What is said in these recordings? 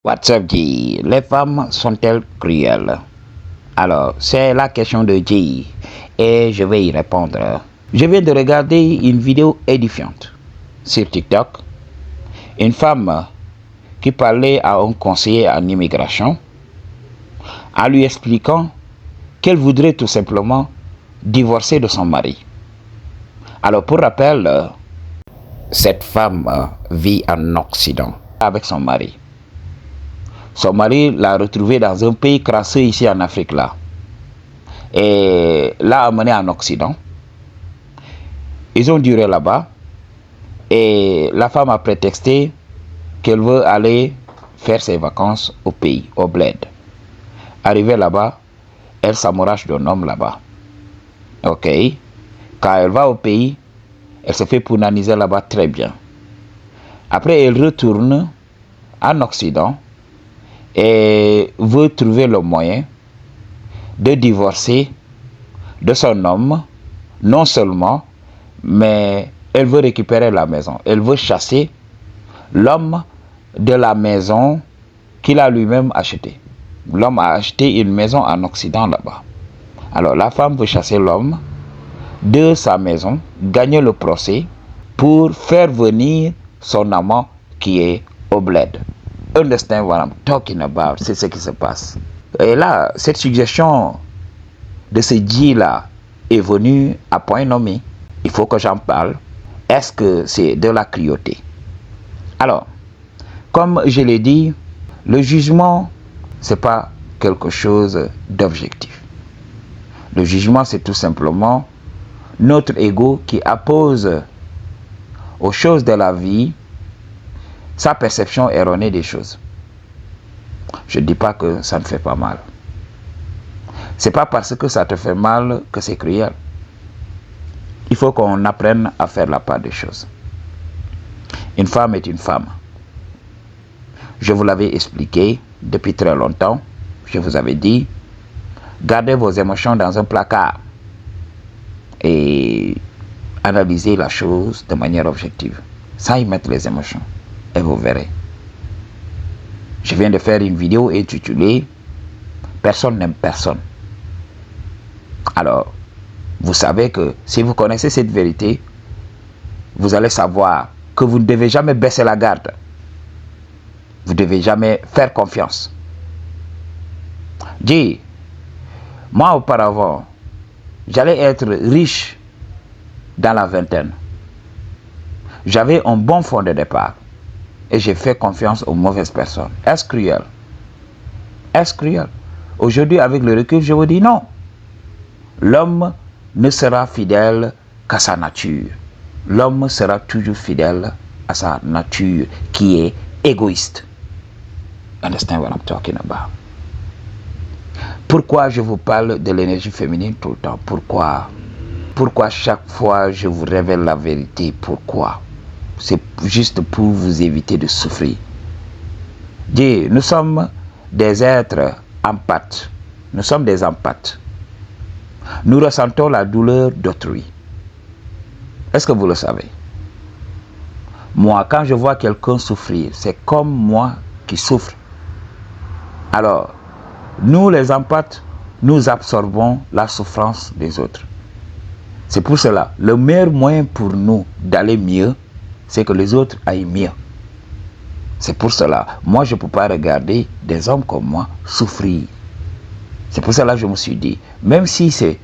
What's up, G? Les femmes sont-elles cruelles? Alors, c'est la question de G et je vais y répondre. Je viens de regarder une vidéo édifiante sur TikTok. Une femme qui parlait à un conseiller en immigration en lui expliquant qu'elle voudrait tout simplement divorcer de son mari. Alors, pour rappel, cette femme vit en Occident avec son mari. Son mari l'a retrouvé dans un pays crasseux ici en Afrique là. Et l'a amené en Occident. Ils ont duré là-bas. Et la femme a prétexté qu'elle veut aller faire ses vacances au pays, au bled. Arrivée là-bas, elle s'amourache d'un homme là-bas. Ok. Quand elle va au pays, elle se fait pounaniser là-bas très bien. Après, elle retourne en Occident et veut trouver le moyen de divorcer de son homme, non seulement, mais elle veut récupérer la maison. Elle veut chasser l'homme de la maison qu'il a lui-même achetée. L'homme a acheté une maison en Occident là-bas. Alors la femme veut chasser l'homme de sa maison, gagner le procès pour faire venir son amant qui est au bled. Understand what I'm talking about? C'est ce qui se passe. Et là, cette suggestion de ce G-là est venue à point nommé. Il faut que j'en parle. Est-ce que c'est de la cruauté? Alors, comme je l'ai dit, le jugement, c'est pas quelque chose d'objectif. Le jugement, c'est tout simplement notre ego qui appose aux choses de la vie sa perception erronée des choses. Je ne dis pas que ça ne fait pas mal. C'est pas parce que ça te fait mal que c'est cruel. Il faut qu'on apprenne à faire la part des choses. Une femme est une femme. Je vous l'avais expliqué depuis très longtemps. Je vous avais dit, gardez vos émotions dans un placard et analysez la chose de manière objective, sans y mettre les émotions. Et vous verrez. Je viens de faire une vidéo intitulée « Personne n'aime personne ». Alors, vous savez que si vous connaissez cette vérité, vous allez savoir que vous ne devez jamais baisser la garde. Vous ne devez jamais faire confiance. Dis, moi auparavant, j'allais être riche dans la vingtaine. J'avais un bon fond de départ. Et j'ai fait confiance aux mauvaises personnes. Est-ce cruel? Est-ce cruel? Aujourd'hui, avec le recul, je vous dis non. L'homme ne sera fidèle qu'à sa nature. L'homme sera toujours fidèle à sa nature qui est égoïste. Understand what I'm talking about? Pourquoi je vous parle de l'énergie féminine tout le temps? Pourquoi? Pourquoi chaque fois je vous révèle la vérité? Pourquoi? C'est juste pour vous éviter de souffrir. Dieu, nous sommes des êtres empathes. Nous sommes des empathes. Nous ressentons la douleur d'autrui. Est-ce que vous le savez? Moi, quand je vois quelqu'un souffrir, c'est comme moi qui souffre. Alors, nous les empathes, nous absorbons la souffrance des autres. C'est pour cela, le meilleur moyen pour nous d'aller mieux, c'est que les autres aillent mieux. C'est pour cela, moi je ne peux pas regarder des hommes comme moi souffrir. C'est pour cela que je me suis dit, même si c'est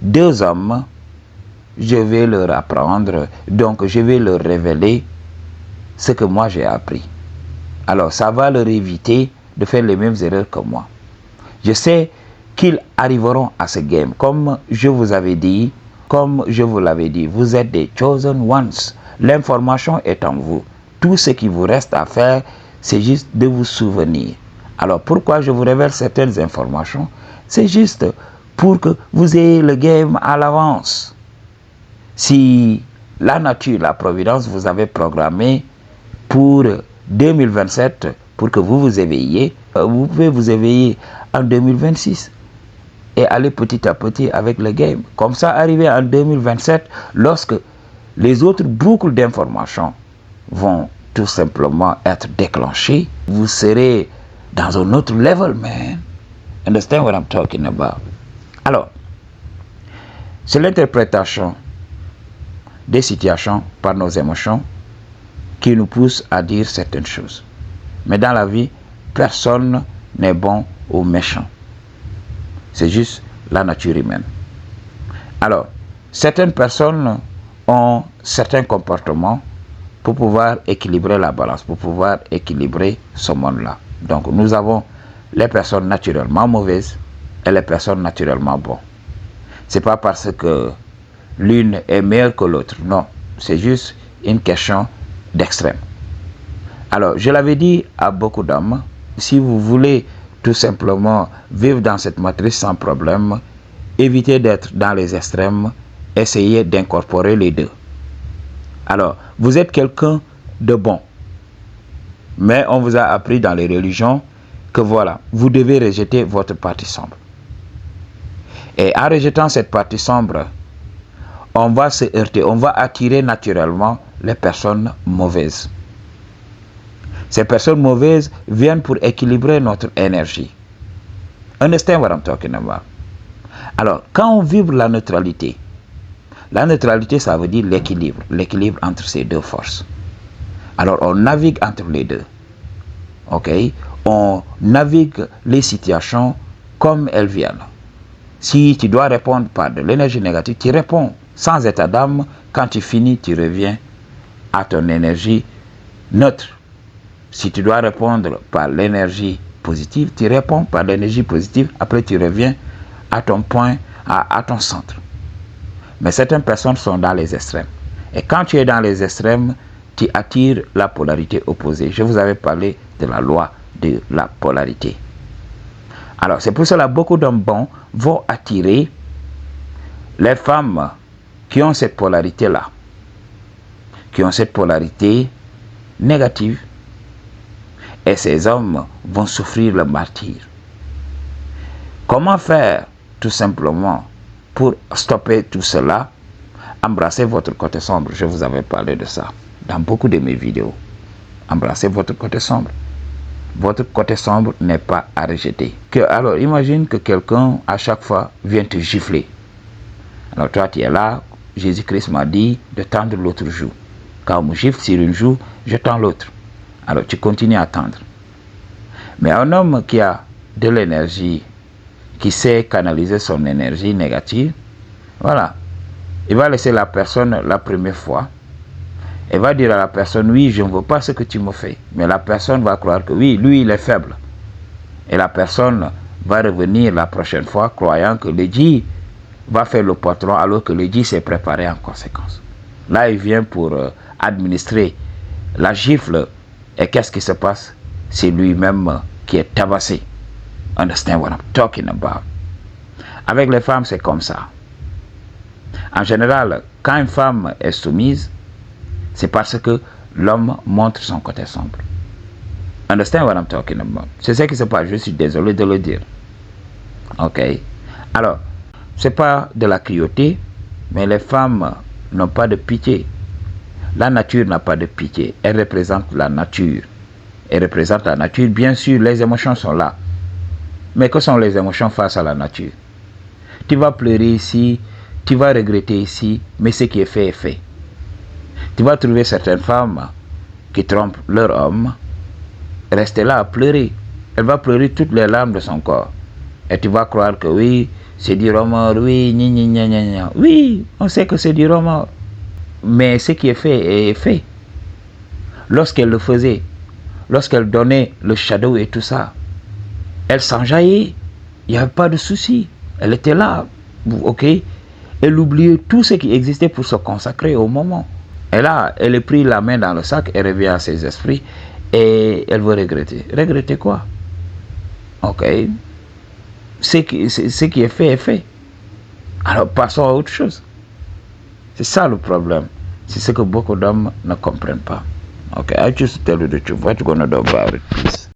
deux hommes, je vais leur apprendre, donc je vais leur révéler ce que moi j'ai appris. Alors ça va leur éviter de faire les mêmes erreurs que moi. Je sais qu'ils arriveront à ce game, comme je vous avais dit, comme je vous l'avais dit, vous êtes des chosen ones. L'information est en vous. Tout ce qui vous reste à faire, c'est juste de vous souvenir. Alors pourquoi je vous révèle certaines informations? C'est juste pour que vous ayez le game à l'avance. Si la nature, la providence vous avait programmé pour 2027, pour que vous vous éveilliez, vous pouvez vous éveiller en 2026 et aller petit à petit avec le game. Comme ça, arriver en 2027, lorsque les autres boucles d'informations vont tout simplement être déclenchées, vous serez dans un autre level, man. Understand what I'm talking about? Alors, c'est l'interprétation des situations par nos émotions qui nous pousse à dire certaines choses. Mais dans la vie, personne n'est bon ou méchant. C'est juste la nature humaine. Alors, certaines personnes ont certains comportements pour pouvoir équilibrer la balance, pour pouvoir équilibrer ce monde-là. Donc, nous avons les personnes naturellement mauvaises et les personnes naturellement bonnes. C'est pas parce que l'une est meilleure que l'autre, non. C'est juste une question d'extrême. Alors, je l'avais dit à beaucoup d'hommes, si vous voulez tout simplement vivre dans cette matrice sans problème, évitez d'être dans les extrêmes, essayez d'incorporer les deux. Alors, vous êtes quelqu'un de bon, mais on vous a appris dans les religions que voilà, vous devez rejeter votre partie sombre. Et en rejetant cette partie sombre, on va se heurter, on va attirer naturellement les personnes mauvaises. Ces personnes mauvaises viennent pour équilibrer notre énergie. Understand what I'm talking about? Alors, quand on vibre la neutralité, ça veut dire l'équilibre entre ces deux forces. Alors, on navigue entre les deux. Ok? On navigue les situations comme elles viennent. Si tu dois répondre par de l'énergie négative, tu réponds sans état d'âme. Quand tu finis, tu reviens à ton énergie neutre. Si tu dois répondre par l'énergie positive, tu réponds par l'énergie positive. Après, tu reviens à ton point, à ton centre. Mais certaines personnes sont dans les extrêmes. Et quand tu es dans les extrêmes, tu attires la polarité opposée. Je vous avais parlé de la loi de la polarité. Alors, c'est pour cela que beaucoup d'hommes bons vont attirer les femmes qui ont cette polarité-là, qui ont cette polarité négative. Et ces hommes vont souffrir le martyre. Comment faire tout simplement pour stopper tout cela? Embrassez votre côté sombre. Je vous avais parlé de ça dans beaucoup de mes vidéos. Embrassez votre côté sombre. Votre côté sombre n'est pas à rejeter. Alors imagine que quelqu'un à chaque fois vient te gifler. Alors toi tu es là, Jésus-Christ m'a dit de tendre l'autre joue. Quand on me gifle sur une joue, je tends l'autre. Alors tu continues à tendre. Mais un homme qui a de l'énergie, qui sait canaliser son énergie négative, voilà, il va laisser la personne la première fois. Il va dire à la personne, oui, je ne veux pas ce que tu me fais. Mais la personne va croire que oui, lui, il est faible. Et la personne va revenir la prochaine fois croyant que le Dieu va faire le patron alors que le Dieu s'est préparé en conséquence. Là, il vient pour administrer la gifle. Et qu'est-ce qui se passe? C'est lui-même qui est tabassé. Understand what I'm talking about? Avec les femmes, c'est comme ça. En général, quand une femme est soumise, c'est parce que l'homme montre son côté sombre. Understand what I'm talking about? C'est ce qui se passe, je suis désolé de le dire. Ok? Alors, c'est pas de la cruauté, mais les femmes n'ont pas de pitié. La nature n'a pas de pitié. Elle représente la nature. Elle représente la nature. Bien sûr, les émotions sont là. Mais que sont les émotions face à la nature? Tu vas pleurer ici, tu vas regretter ici, mais ce qui est fait est fait. Tu vas trouver certaines femmes qui trompent leur homme, rester là à pleurer. Elle va pleurer toutes les larmes de son corps. Et tu vas croire que oui, c'est du remords, oui, gna. Oui, on sait que c'est du remords. Mais ce qui est fait est fait. Lorsqu'elle le faisait, lorsqu'elle donnait le shadow et tout ça, elle s'enjaillait. Il n'y avait pas de souci. Elle était là, ok? Elle oubliait tout ce qui existait pour se consacrer au moment. Et là, elle a pris la main dans le sac, elle revient à ses esprits et elle veut regretter. Regretter quoi? Ok? Ce qui est fait est fait. Alors passons à autre chose. C'est ça le problème. C'est ce que beaucoup d'hommes ne comprennent pas. Okay, I just tell you the truth. What you gonna do about it, please?